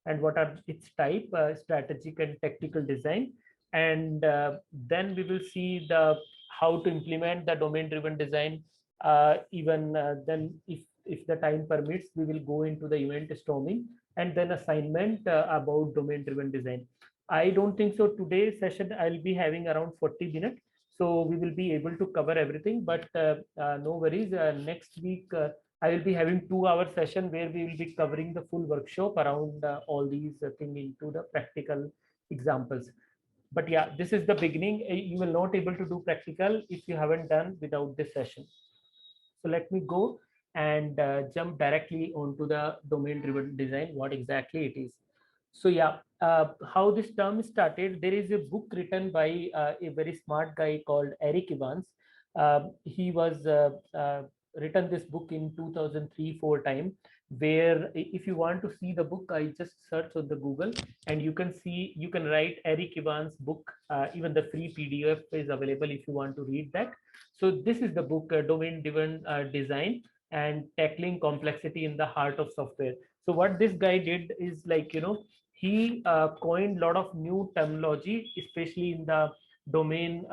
and what are its type, strategic and tactical design. And then we will see the how to implement the domain driven design. Even then, if the time permits, we will go into the event storming and then assignment about domain driven design. I don't think so today's session I'll be having around 40 minutes, so we will be able to cover everything, but no worries. Next week I will be having 2 hour session where we will be covering the full workshop around all these things into the practical examples. But yeah, this is the beginning. You will not able to do practical if you haven't done without this session. So let me go and jump directly onto the domain driven design, what exactly it is. So yeah, how this term started, there is a book written by a very smart guy called Eric Evans. He was written this book in 2003-4 time, where if you want to see the book, I just search on the Google and you can see, you can write Eric Evans book. Even the free PDF is available if you want to read that. So this is the book, Domain Driven Design and Tackling Complexity in the Heart of Software. So what this guy did is, like, he coined a lot of new terminology, especially in the domain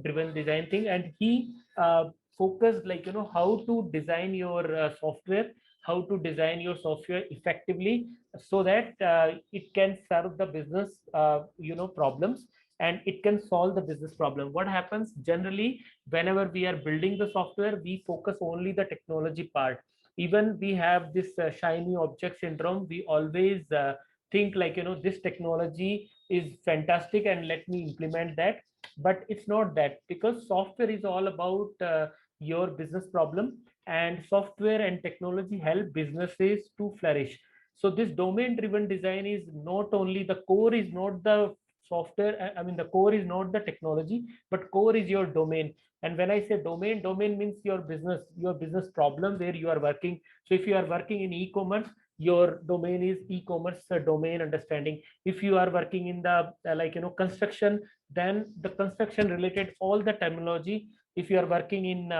driven design thing. And he focused, like, how to design your software, how to design your software effectively so that it can serve the business, problems, and it can solve the business problem. What happens generally, whenever we are building the software, we focus only the technology part. Even we have this shiny object syndrome. We always think, like, this technology is fantastic and let me implement that. But it's not that, because software is all about your business problem, and software and technology help businesses to flourish. So this domain driven design is not only, the core is not the software, I mean, the core is not the technology, but core is your domain. And when I say domain, domain means your business problem where you are working. So if you are working in e-commerce, your domain is e-commerce domain understanding. If you are working in the construction, then the construction related all the terminology. If you are working in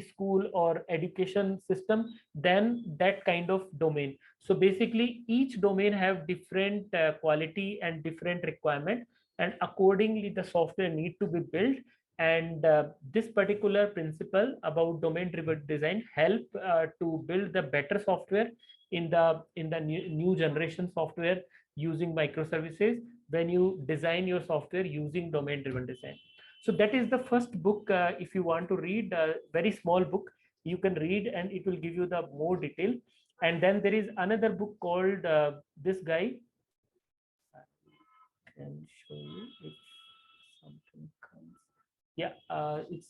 school or education system, then that kind of domain. So basically each domain have different quality and different requirement, and accordingly the software need to be built. And this particular principle about domain driven design help to build the better software in the new generation software using microservices, when you design your software using domain driven design. So that is the first book. If you want to read a very small book, you can read and it will give you the more detail. And then there is another book called this guy. I can show you if something comes. Yeah, it's,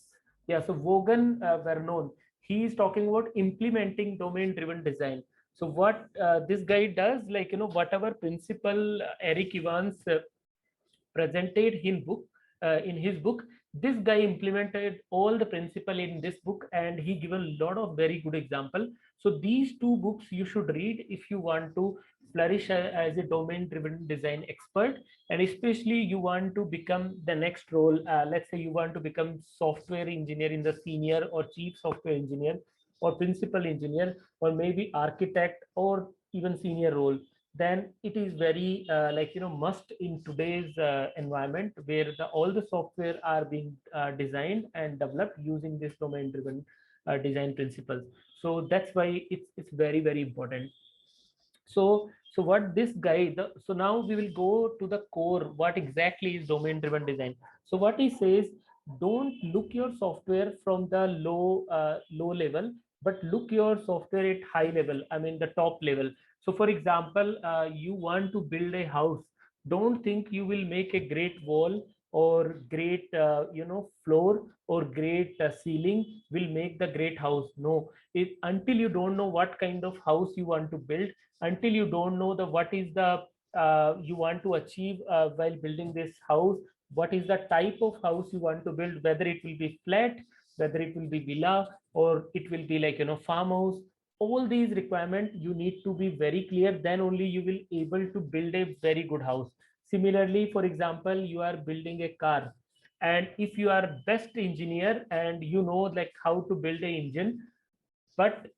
yeah. So Vaughan Vernon, he is talking about implementing domain-driven design. So what this guy does, like, whatever principle Eric Evans presented in his book, this guy implemented all the principle in this book, and he given a lot of very good example. So these two books you should read if you want to flourish as a domain driven design expert, and especially you want to become the next role. Let's say you want to become software engineer in the senior or chief software engineer or principal engineer, or maybe architect or even senior role. Then it is very must in today's environment where all the software are being designed and developed using this domain driven design principles. So that's why it's very very important. So what this guy, so now we will go to the core, what exactly is domain driven design. So what he says, don't look your software from the low level, but look your software at high level, I mean the top level. So for example, you want to build a house. Don't think you will make a great wall or great floor or great ceiling will make the great house. No, until you don't know what kind of house you want to build, until you don't know the what is the you want to achieve while building this house, what is the type of house you want to build, whether it will be flat, whether it will be villa, or it will be like farmhouse. All these requirements you need to be very clear, then only you will able to build a very good house. Similarly, for example, you are building a car, and if you are best engineer and you know like how to build an engine, but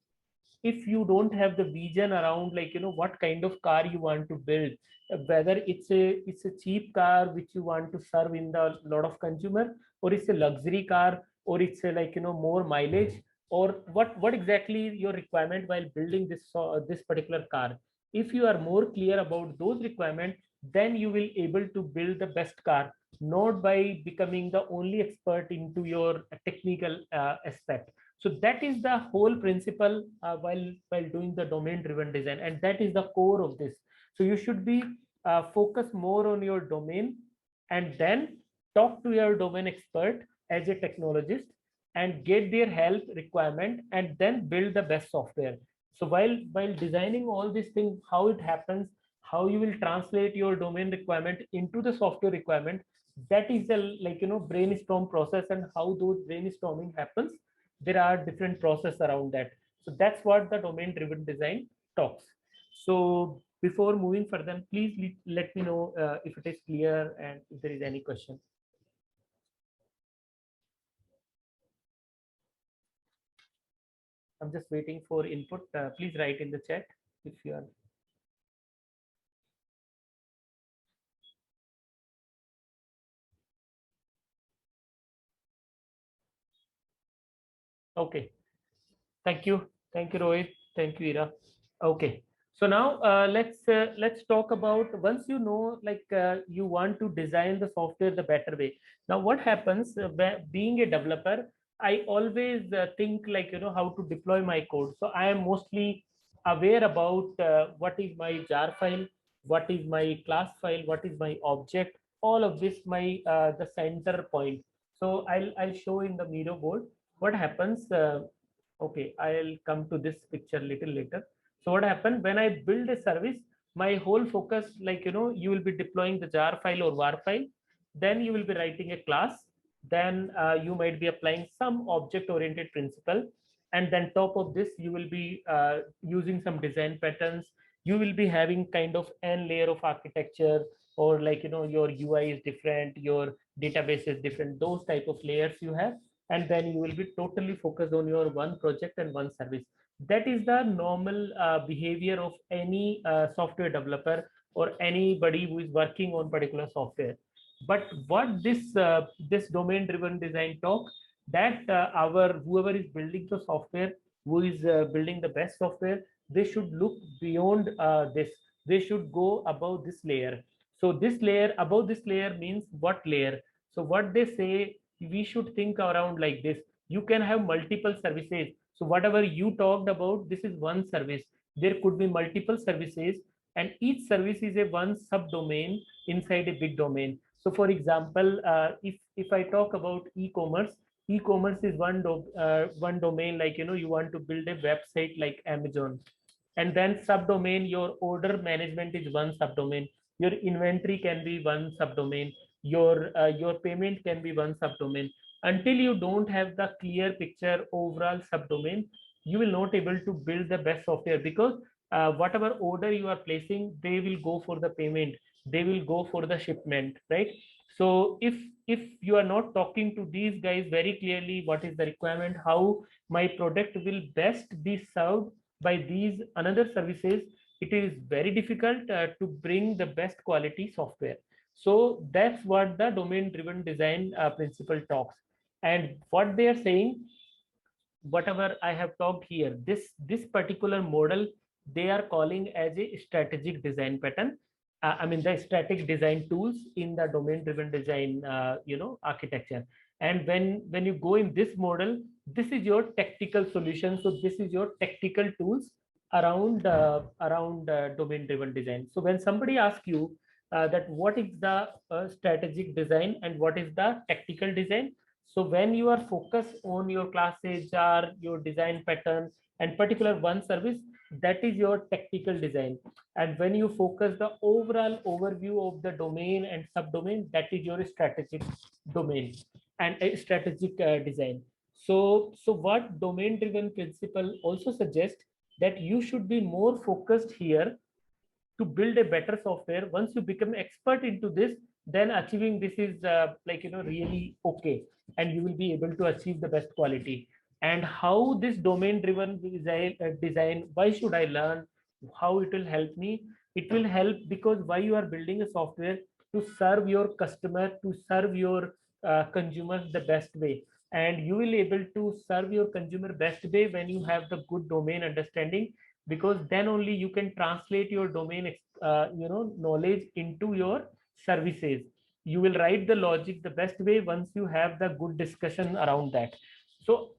if you don't have the vision around, like, what kind of car you want to build, whether it's a cheap car which you want to serve in the lot of consumer, or it's a luxury car, or it's a, like, more mileage, or what exactly your requirement while building this particular car. If you are more clear about those requirements, then you will able to build the best car, not by becoming the only expert into your technical aspect. So that is the whole principle while doing the domain driven design, and that is the core of this. So you should be focus more on your domain, and then talk to your domain expert as a technologist and get their help requirement, and then build the best software. So while designing all these things, how it happens, how you will translate your domain requirement into the software requirement, that is the, like, brainstorm process. And how those brainstorming happens, there are different process around that. So that's what the domain driven design talks. So before moving further, please let me know if it is clear and if there is any question. I'm just waiting for input. Please write in the chat if you are. Okay. Thank you. Thank you, Rohit. Thank you, Ira. Okay. So now let's talk about, once you know, like, you want to design the software the better way. Now what happens, being a developer, I always think, like, how to deploy my code. So I am mostly aware about what is my jar file, what is my class file, what is my object, all of this, my the center point. So I'll show in the Miro board what happens. Okay, I'll come to this picture little later. So what happened when I build a service, my whole focus, like, you will be deploying the jar file or var file, then you will be writing a class, then you might be applying some object oriented principle, and then top of this you will be using some design patterns. You will be having kind of n layer of architecture, or, like, your UI is different, your database is different, those type of layers you have, and then you will be totally focused on your one project and one service. That is the normal behavior of any software developer or anybody who is working on particular software. But what this domain driven design talk, that our whoever is building the software, who is building the best software, they should look beyond this. They should go above this layer. So this layer, above this layer, means what layer? So what they say, we should think around like this. You can have multiple services. So whatever you talked about, this is one service. There could be multiple services, and each service is a one subdomain inside a big domain. So for example, if I talk about e-commerce, e-commerce is one domain, like, you want to build a website like Amazon, and then subdomain, your order management is one subdomain, your inventory can be one subdomain, your payment can be one subdomain. Until you don't have the clear picture overall subdomain, you will not able to build the best software, because whatever order you are placing, they will go for the payment, they will go for the shipment, right? So if you are not talking to these guys very clearly, what is the requirement, how my product will best be served by these another services, it is very difficult to bring the best quality software. So that's what the domain driven design principle talks. And what they are saying, whatever I have talked here, this particular model, they are calling as a strategic design pattern. I mean, the static design tools in the domain driven design architecture. And when you go in this model, this is your tactical solution. So this is your tactical tools around domain driven design. So when somebody asks you that what is the strategic design and what is the tactical design, so when you are focused on your classes, jar, your design pattern, and particular one service, that is your tactical design. And when you focus the overall overview of the domain and subdomain, that is your strategic domain and a strategic design. So what domain-driven principle also suggests, that you should be more focused here to build a better software. Once you become expert into this, then achieving this is really okay, and you will be able to achieve the best quality. and how this domain driven design, why should I learn, how it will help me. It will help because why you are building a software to serve your customer, to serve your consumers the best way, and you will able to serve your consumer best way when you have the good domain understanding, because then only you can translate your domain knowledge into your services. You will write the logic the best way once you have the good discussion around that. So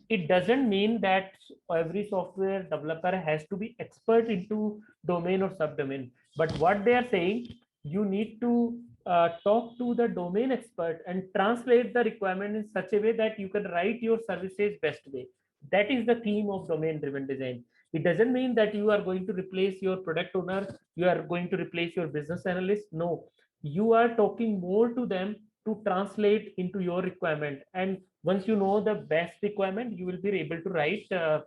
it doesn't mean that every software developer has to be expert into domain or subdomain, but what they are saying, you need to talk to the domain expert and translate the requirement in such a way that you can write your services best way. That is the theme of domain driven design. It doesn't mean that you are going to replace your product owner, you are going to replace your business analyst. No, you are talking more to them to translate into your requirement. And once you know the best requirement, you will be able to write the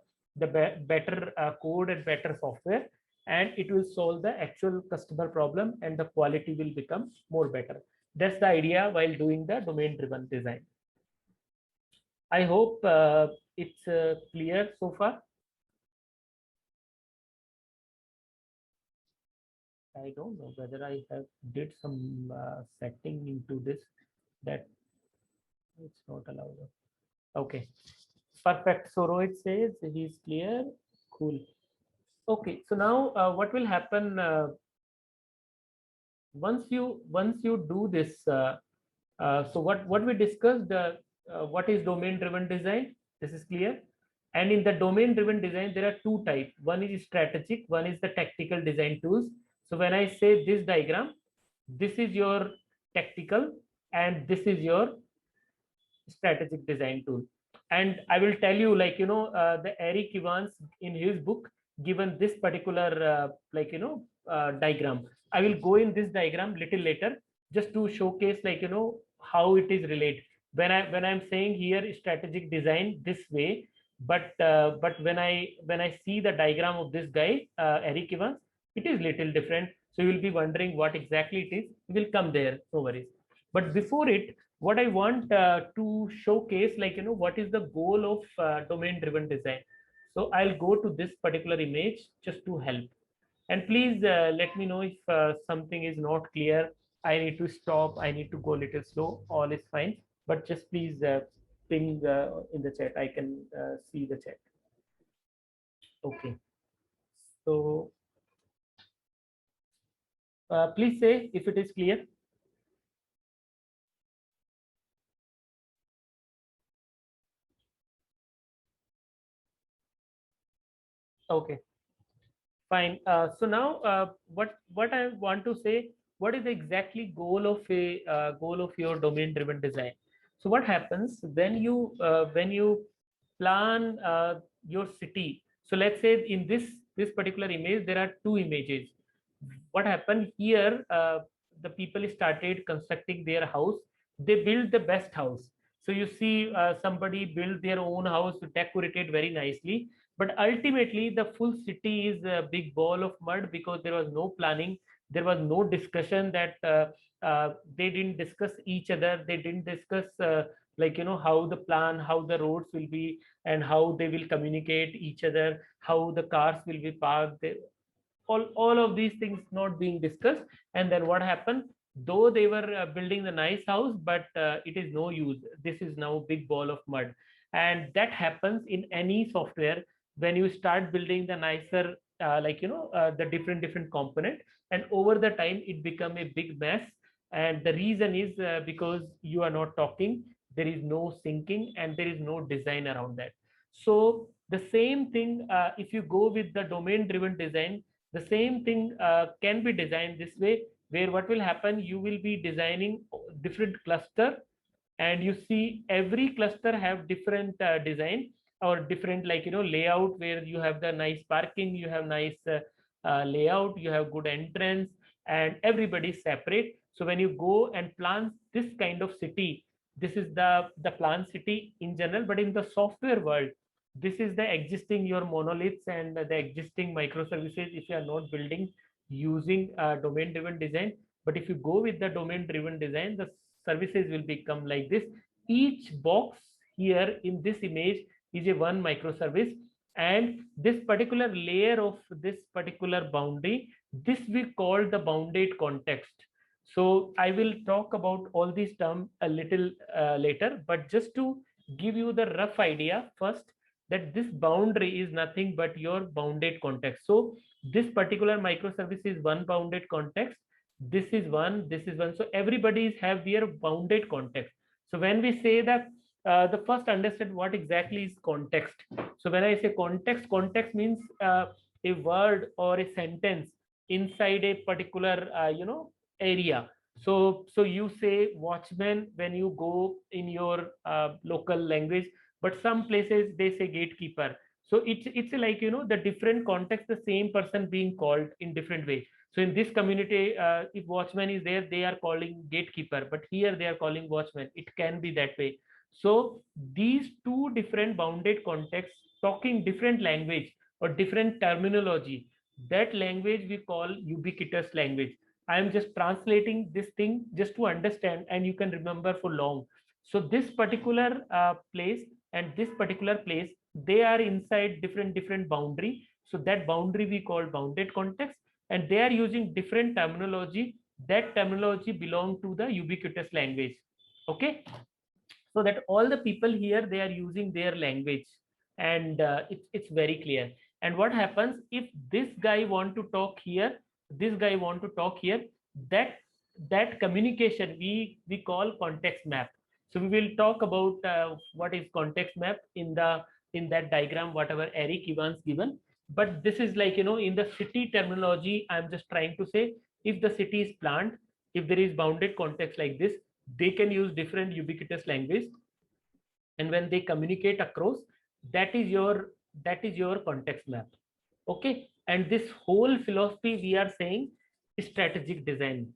better code and better software, and it will solve the actual customer problem, and the quality will become more better. That's the idea while doing the domain driven design. I hope it's clear so far. I don't know whether I have did some setting into this that it's not allowed. Okay, perfect. So Rohit says he's clear. Cool. Okay, so now what will happen once you do this? So what we discussed, what is domain driven design? This is clear. And in the domain driven design, there are two types. One is strategic, one is the tactical design tools. So when I say this diagram, this is your tactical and this is your strategic design tool. And I will tell you, like, the Eric Evans in his book given this particular diagram. I will go in this diagram little later just to showcase, like, how it is related. When I'm saying here strategic design this way, but when I see the diagram of this guy, Eric Evans, it is little different. So you will be wondering what exactly it is. We will come there, no worries. But before it, what I want to showcase, like, what is the goal of domain driven design. So I'll go to this particular image just to help. And please let me know if something is not clear. I need to stop. I need to go a little slow. All is fine. But just please ping in the chat. I can see the chat. Okay. So please say if it is clear. Okay. Fine. So now, what I want to say, what is the exactly goal of a goal of your domain-driven design? So what happens when you plan your city? So let's say in this particular image, there are two images. What happened here? The people started constructing their house. They built the best house. So you see, somebody built their own house, decorated very nicely, but ultimately the full city is a big ball of mud because there was no planning, there was no discussion, that they didn't discuss each other, they didn't discuss how the plan, how the roads will be, and how they will communicate each other, how the cars will be parked. All of these things not being discussed. And then what happened, though they were building the nice house, but it is no use, this is now big ball of mud. And that happens in any software when you start building the nicer the different component, and over the time it become a big mess. And the reason is because you are not talking, there is no syncing, and there is no design around that. So the same thing, if you go with the domain driven design, the same thing can be designed this way, where what will happen, you will be designing different cluster, and you see every cluster have different design or different layout, where you have the nice parking, you have nice layout, you have good entrance, and everybody is separate. So when you go and plan this kind of city, this is the plan city in general. But in the software world, this is the existing your monoliths and the existing microservices if you are not building using domain driven design. But if you go with the domain driven design, the services will become like this. Each box here in this image is a one microservice, and this particular layer of this particular boundary, this we call the bounded context. So I will talk about all these terms a little later, but just to give you the rough idea first, that this boundary is nothing but your bounded context. So this particular microservice is one bounded context. This is one, this is one. So everybody have their bounded context. So when we say that, the first understand what exactly is context. So when I say context, context means a word or a sentence inside a particular area. So you say watchman when you go in your local language, but some places they say gatekeeper. So it's like the different context, the same person being called in different ways. So in this community, if watchman is there, they are calling gatekeeper, but here they are calling watchman. It can be that way. So these two different bounded contexts talking different language or different terminology, that language we call ubiquitous language. I am just translating this thing just to understand, and you can remember for long. So this particular place and this particular place, they are inside different boundary. So that boundary we call bounded context, and they are using different terminology. That terminology belong to the ubiquitous language. Okay, so that all the people here they are using their language, and it's very clear. And what happens if this guy want to talk here, this guy want to talk here, that that communication we call context map. So we will talk about what is context map in the in that diagram whatever Eric Evans given. But this is like in the city terminology, I'm just trying to say, if the city is planned, if there is bounded context like this, they can use different ubiquitous language, and when they communicate across, that is your context map. Okay, and this whole philosophy we are saying strategic design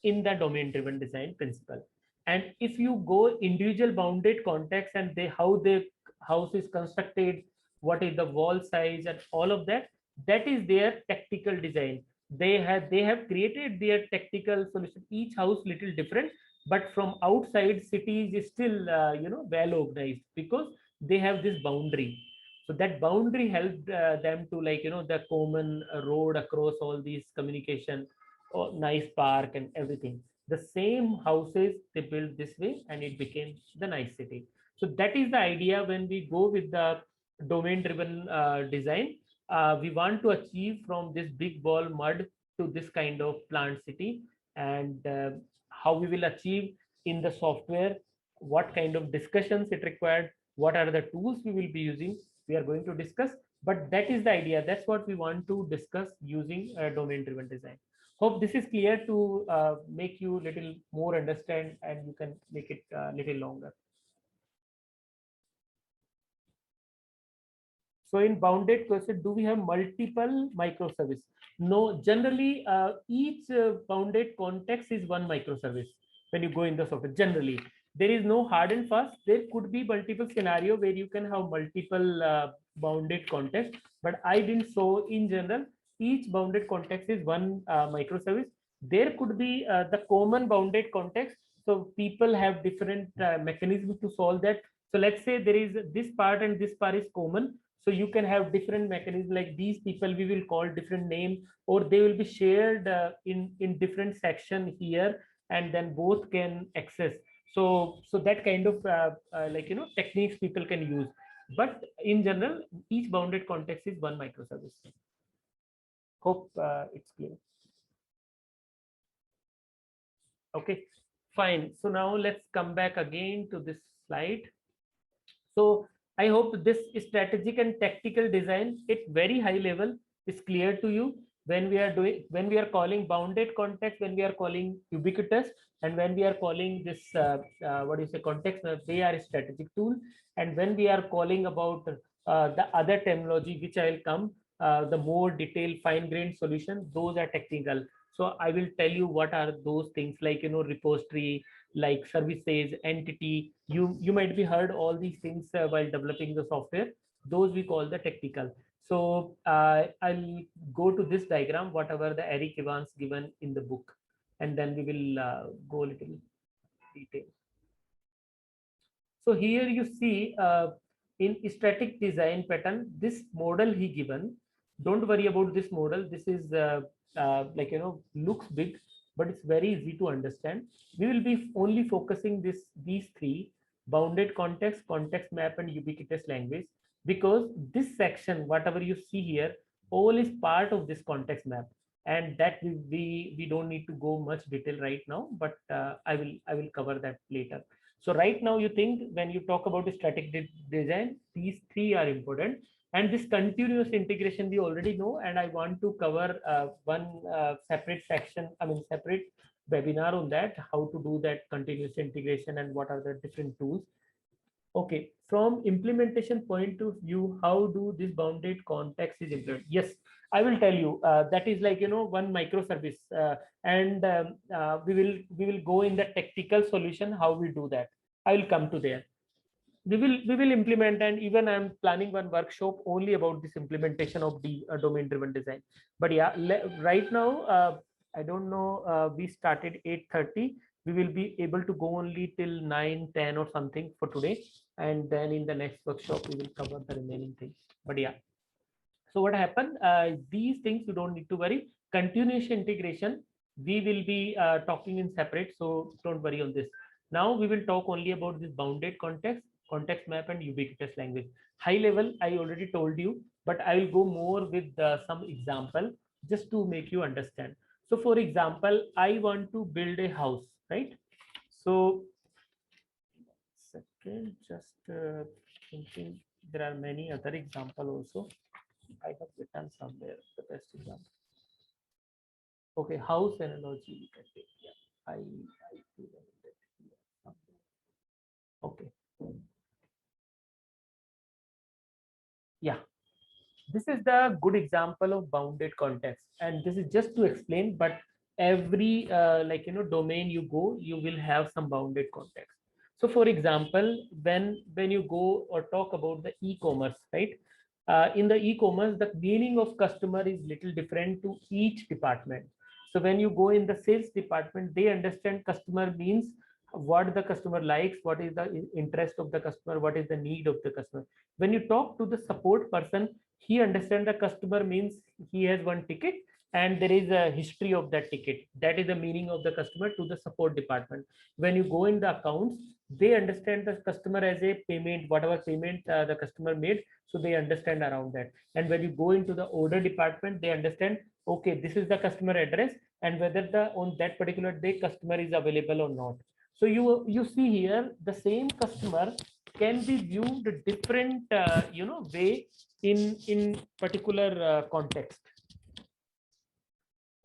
in the domain driven design principle. And if you go individual bounded context and they how the house is constructed, what is the wall size and all of that, that is their tactical design. They have created their tactical solution, each house little different, but from outside cities is still well organized because they have this boundary. So that boundary helped them to like the common road across all these communication, or nice park and everything. The same houses they built this way and it became the nice city. So that is the idea. When we go with the domain driven design, we want to achieve from this big ball mud to this kind of plant city. And how we will achieve in the software, what kind of discussions it required, what are the tools we will be using, we are going to discuss. But that is the idea, that's what we want to discuss using domain driven design. Hope this is clear to make you little more understand, and you can make it little longer. So in bounded question, do we have multiple microservice? No, generally each bounded context is one microservice. When you go in the software, generally there is no hard and fast. There could be multiple scenario where you can have multiple bounded context, but I didn't. So in general, each bounded context is one microservice. There could be the common bounded context. So people have different mechanisms to solve that. So let's say there is this part and this part is common, so you can have different mechanisms, like these people we will call different name, or they will be shared in different section here, and then both can access. So that kind of techniques people can use. But in general, each bounded context is one microservice. Hope it's clear. Okay, fine. So now let's come back again to this slide. So I hope this strategic and tactical design at very high level is clear to you. When we are calling bounded context, when we are calling ubiquitous, and when we are calling this what do you say, context, they are a strategic tool. And when we are calling about the other terminology, which I will come, the more detailed fine grained solution, those are technical. So I will tell you what are those things, like repository, like services, entity. You might be heard all these things while developing the software. Those we call the technical. So I'll go to this diagram, whatever the Eric Evans given in the book, and then we will go a little detail. So here you see in static design pattern, this model he given, don't worry about this model. This is like, looks big, but it's very easy to understand. We will be only focusing these three: bounded context, context map, and ubiquitous language, because this section, whatever you see here, all is part of this context map, and that we don't need to go much detail right now, but I will cover that later. So right now, you think when you talk about static design, these three are important, and this continuous integration we already know, and I want to cover one separate section, separate webinar on that, how to do that continuous integration and what are the different tools. Okay, from implementation point of view, how do this bounded context is implemented? Yes, I will tell you. That is like, one microservice, and we will go in the technical solution how we do that. I will come to there. We will implement, and even I'm planning one workshop only about this implementation of the domain driven design. But yeah, right now, I don't know, we started 8:30. We will be able to go only till 9:10 or something for today, and then in the next workshop we will cover the remaining things. But yeah, so what happened, these things you don't need to worry. Continuous integration we will be talking in separate, so don't worry on this. Now we will talk only about this bounded context, context map, and ubiquitous language. High level I already told you, but I will go more with some example just to make you understand. So for example, I want to build a house, right? So second, just thinking, there are many other example also. I have written somewhere the best example. Okay, house analogy we can take. Yeah, I do that here. Okay. Yeah, this is the good example of bounded context, and this is just to explain. But every domain you go, you will have some bounded context. So for example, when you go or talk about the e-commerce, right? In the e-commerce, the meaning of customer is little different to each department. So when you go in the sales department, they understand customer means what the customer likes, what is the interest of the customer, what is the need of the customer. When you talk to the support person, he understands the customer means he has one ticket and there is a history of that ticket. That is the meaning of the customer to the support department. When you go in the accounts, they understand the customer as a payment, whatever payment the customer made, so they understand around that. And when you go into the order department, they understand, okay, this is the customer address and whether the on that particular day customer is available or not. So you see here the same customer can be viewed different way in particular context,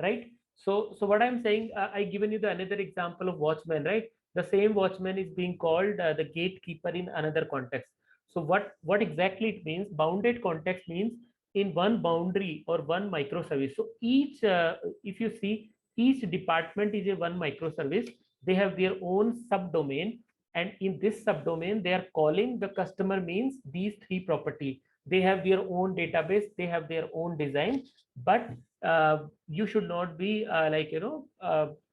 right? So what I'm saying, I given you the another example of watchman, right? The same watchman is being called the gatekeeper in another context. So what exactly it means? Bounded context means in one boundary or one microservice. So each if you see, each department is a one microservice. They have their own subdomain, and in this subdomain they are calling the customer means these three property. They have their own database, they have their own design, but you should not be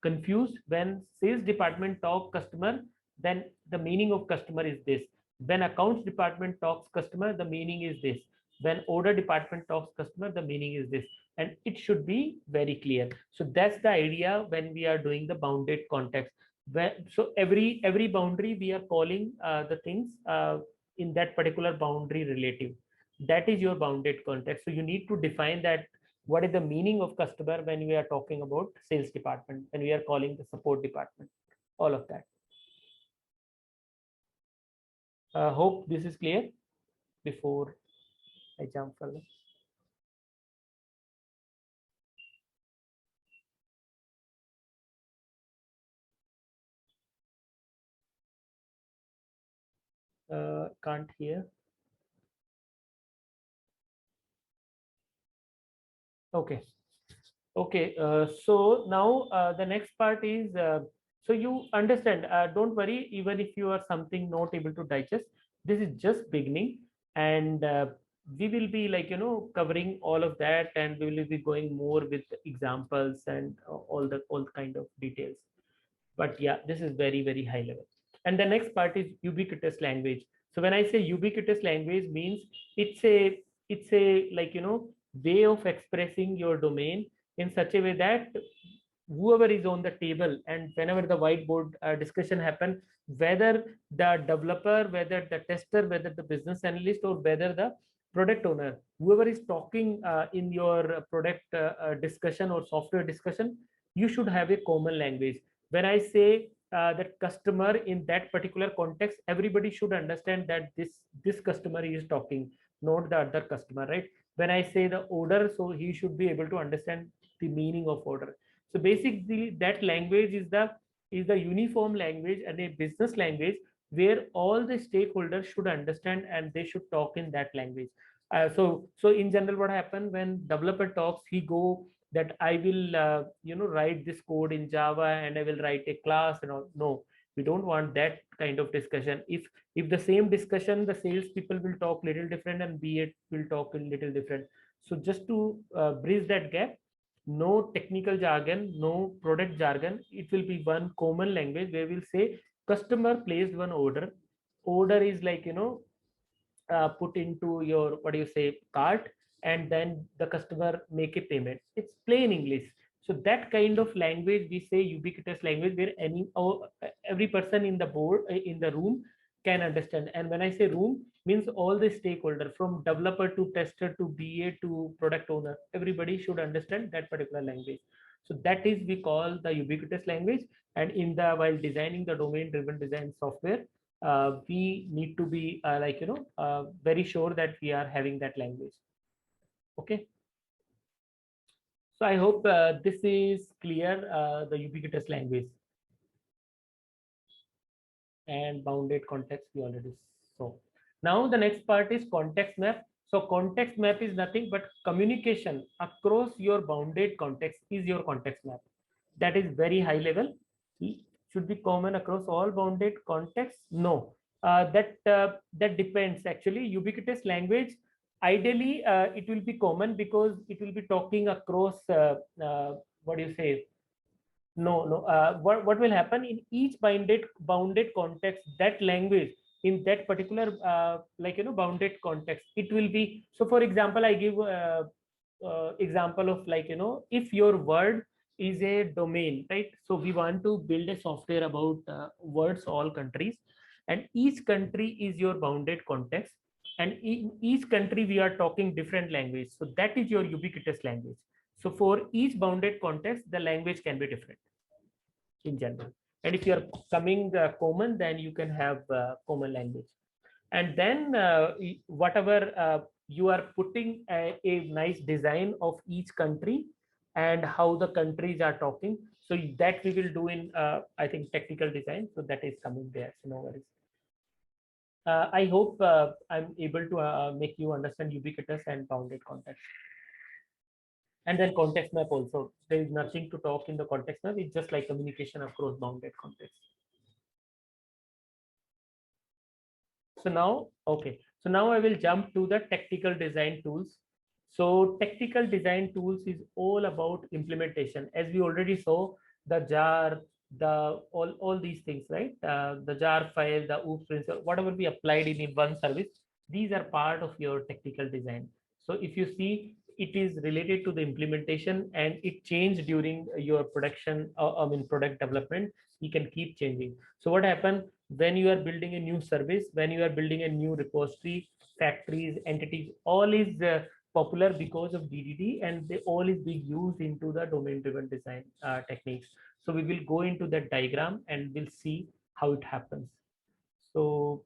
confused. When sales department talk customer, then the meaning of customer is this. When accounts department talks customer, the meaning is this. When order department talks customer, the meaning is this, and it should be very clear. So that's the idea when we are doing the bounded context. So every boundary we are calling the things in that particular boundary relative. That is your bounded context. So you need to define that what is the meaning of customer when we are talking about sales department, when we are calling the support department, all of that. Hope this is clear before I jump further. Can't hear. Okay. Okay, so now the next part is, so you understand, don't worry, even if you are something not able to digest, this is just beginning, and we will be covering all of that, and we will be going more with examples and all kind of details. But yeah, this is very high level. And the next part is ubiquitous language. So when I say ubiquitous language means it's a like way of expressing your domain in such a way that whoever is on the table and whenever the whiteboard discussion happen, whether the developer, whether the tester, whether the business analyst, or whether the product owner, whoever is talking in your product discussion or software discussion, you should have a common language. When I say that customer in that particular context, everybody should understand that this customer is talking, not the other customer, right? When I say the order, so he should be able to understand the meaning of order. So basically, that language is the uniform language and a business language where all the stakeholders should understand and they should talk in that language. So in general, what happens when developer talks, he go that I will write this code in Java and I will write a class and all. No, we don't want that kind of discussion. If the same discussion, the sales people will talk little different and B8 will talk a little different. So just to bridge that gap, no technical jargon, no product jargon. It will be one common language where we'll say customer placed one order. Order is like, put into your, what do you say, cart, and then the customer make a payment. It's plain English. So that kind of language we say ubiquitous language where every person in the board in the room can understand. And when I say room, means all the stakeholder from developer to tester to BA to product owner, everybody should understand that particular language. So that is we call the ubiquitous language. And in the while designing the domain driven design software, we need to be very sure that we are having that language. Okay. So I hope this is clear, the ubiquitous language. And bounded context we already saw. Now the next part is context map. So context map is nothing but communication across your bounded context is your context map. That is very high level. Should be common across all bounded contexts? No, that depends. Actually, ubiquitous language, ideally it will be common because it will be talking across what do you say, no. What will happen in each bounded context, that language in that particular bounded context, it will be. So for example, I give example of if your word is a domain, right? So we want to build a software about words all countries, and each country is your bounded context, and in each country we are talking different language. So that is your ubiquitous language. So for each bounded context, the language can be different in general. And if you are coming common, then you can have common language. And then whatever you are putting a nice design of each country and how the countries are talking. So that we will do in, I think, technical design. So that is coming there. So no worries. I hope I'm able to make you understand ubiquitous and bounded context. And then context map also. There is nothing to talk in the context map. It's just like communication across bounded context. So now, okay. So now I will jump to the technical design tools. So technical design tools is all about implementation. As we already saw, the jar, the all these things, right? The jar file, the OOPS principle, whatever we applied in one service, these are part of your technical design. So if you see, it is related to the implementation and it changed during your production, product development. You can keep changing. So what happened when you are building a new service, when you are building a new repository, factories, entities, all is popular because of DDD, and they all is being used into the domain-driven design techniques. So we will go into that diagram and we'll see how it happens. So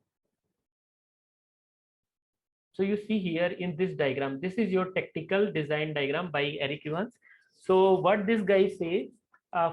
you see here in this diagram, this is your technical design diagram by Eric Evans. So what this guy says,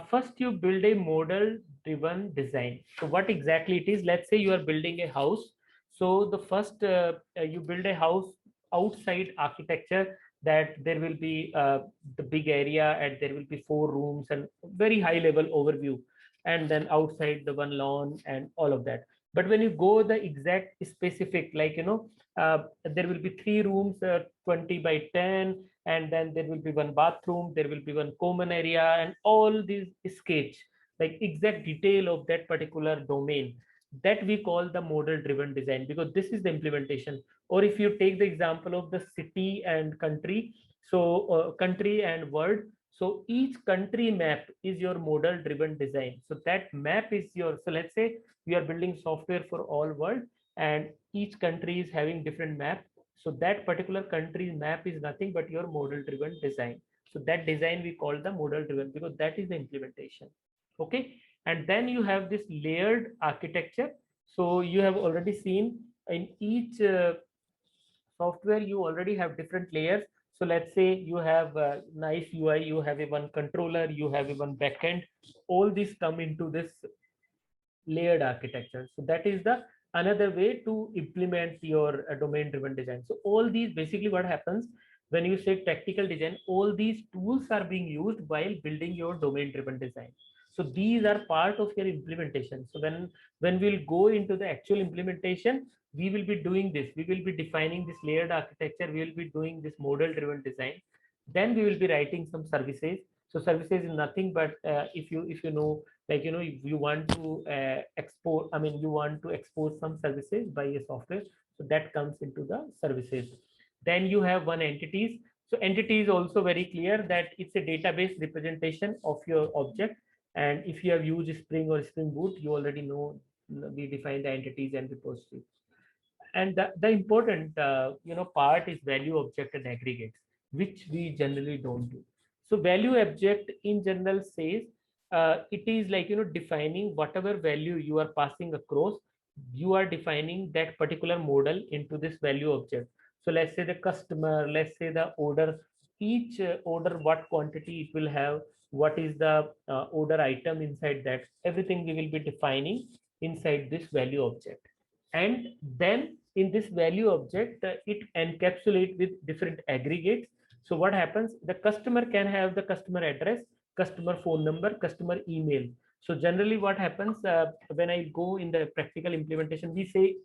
first you build a model driven design. So what exactly it is, let's say you are building a house. So the first you build a house outside architecture, that there will be the big area and there will be 4 rooms and very high level overview, and then outside the one lawn and all of that. But when you go the exact specific, there will be 3 rooms, 20 by 10, and then there will be 1 bathroom, there will be 1 common area, and all these sketch like exact detail of that particular domain. that we call the model driven design, because this is the implementation. Or if you take the example of the city and country, so country and world, so each country map is your model driven design. So that map is your, so let's say we are building software for all world, and each country is having different map. So that particular country's map is nothing but your model driven design. So that design we call the model driven, because that is the implementation. Okay. And then you have this layered architecture. So you have already seen in each software, you already have different layers. So let's say you have a nice UI, you have a one controller, you have a one backend. All these come into this layered architecture. So that is the another way to implement your domain driven design. So all these, basically what happens when you say tactical design, all these tools are being used while building your domain driven design. So these are part of your implementation. So when we'll go into the actual implementation, we will be doing this. We will be defining this layered architecture. We will be doing this model driven design. Then we will be writing some services. So services is nothing but if you know, like, you know, if you want to export, I mean, you want to export some services by a software, so that comes into the services. Then you have one entities. So entity is also very clear that it's a database representation of your object. And if you have used Spring or Spring Boot, you already know we define the entities and repositories. And the important part is value object and aggregates, which we generally don't do. So value object in general says it is like, you know, defining whatever value you are passing across, you are defining that particular model into this value object. So let's say the customer, let's say the order, each order, what quantity it will have, what is the order item inside that, everything we will be defining inside this value object. And then in this value object, it encapsulates with different aggregates. So what happens, the customer can have the customer address, customer phone number, customer email. So generally what happens when I go in the practical implementation, we say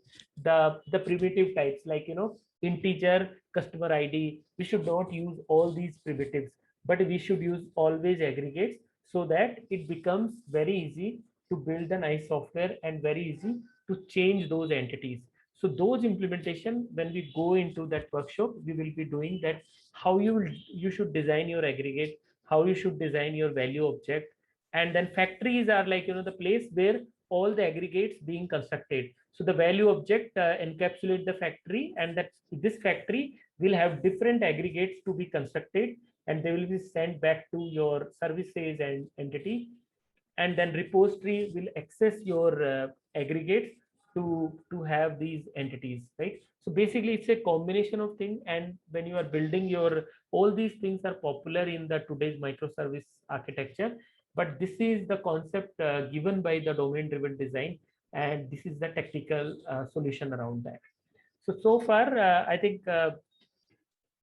the primitive types, like, you know, integer, customer ID, we should not use all these primitives, but we should use always aggregates, so that it becomes very easy to build a nice software and very easy to change those entities. So those implementation, when we go into that workshop, we will be doing that, how you should design your aggregate, how you should design your value object. And then factories are like, you know, the place where all the aggregates being constructed. So the value object encapsulate the factory, and that this factory will have different aggregates to be constructed, and they will be sent back to your services and entity. And then repository will access your aggregates to have these entities, right? So basically it's a combination of things. And when you are building your, all these things are popular in the today's microservice architecture, but this is the concept given by the domain driven design, and this is the technical solution around that. So far I think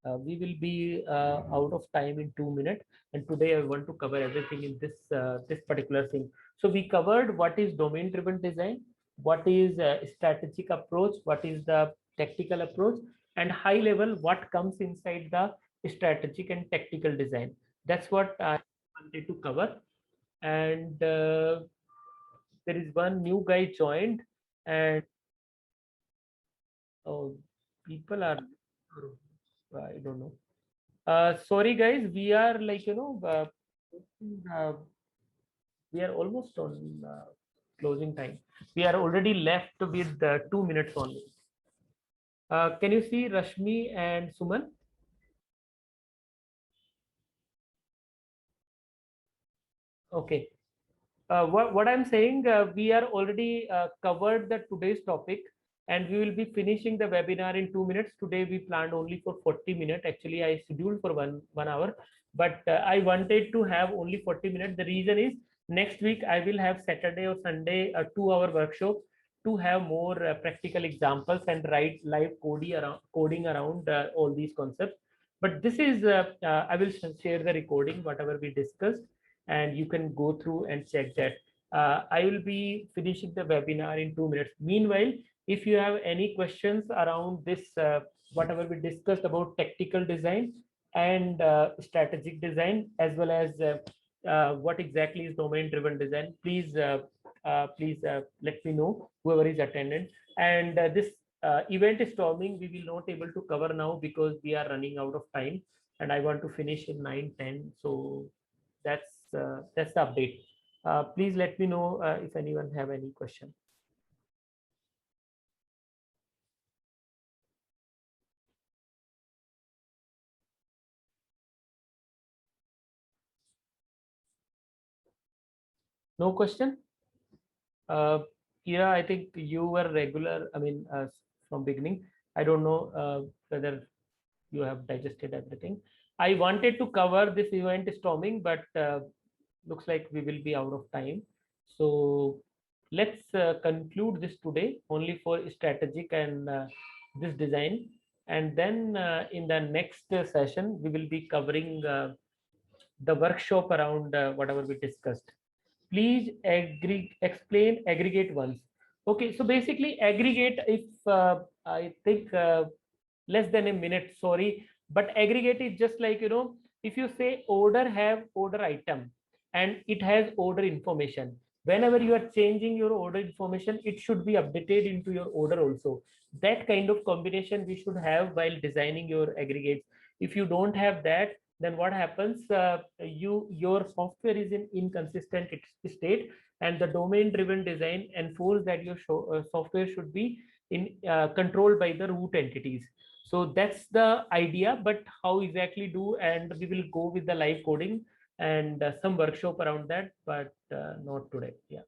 we will be out of time in 2 minutes, and today I want to cover everything in this particular thing. So we covered what is domain driven design, what is strategic approach, what is the tactical approach, and high level what comes inside the strategic and tactical design. That's what I wanted to cover. And there is one new guy joined, and oh, people are, I don't know. Sorry guys, we are like, you know, uh, we are almost on closing time. We are already left with 2 minutes only. Can you see Rashmi and Suman? Okay. What I'm saying, we are already covered the today's topic, and we will be finishing the webinar in 2 minutes. Today we planned only for 40 minutes. Actually, I scheduled for one hour, but I wanted to have only 40 minutes. The reason is next week I will have Saturday or Sunday a 2-hour workshop to have more practical examples and write live coding around all these concepts. But this is I will share the recording whatever we discussed, and you can go through and check that. I will be finishing the webinar in 2 minutes. Meanwhile, if you have any questions around this, whatever we discussed about tactical design and strategic design, as well as what exactly is domain driven design, please please let me know, whoever is attended. And this event storming we will not able to cover now because we are running out of time, and I want to finish in 9:10. So that's the update. Please let me know if anyone have any question. No question? Kira, I think you were regular, I mean, from beginning. I don't know whether you have digested everything. I wanted to cover this event storming, but looks like we will be out of time. So let's conclude this today only for strategic and this design. And then in the next session, we will be covering the workshop around whatever we discussed. Please explain aggregate once. Okay, so basically aggregate, if I think less than a minute, sorry, but aggregate is just like, if you say order have order item and it has order information, whenever you are changing your order information, it should be updated into your order also. That kind of combination we should have while designing your aggregates. If you don't have that, then what happens, your software is in inconsistent state, and the domain driven design enforces that your software should be in controlled by the root entities. So that's the idea, but how exactly do, and we will go with the live coding and some workshop around that, but not today. Yeah.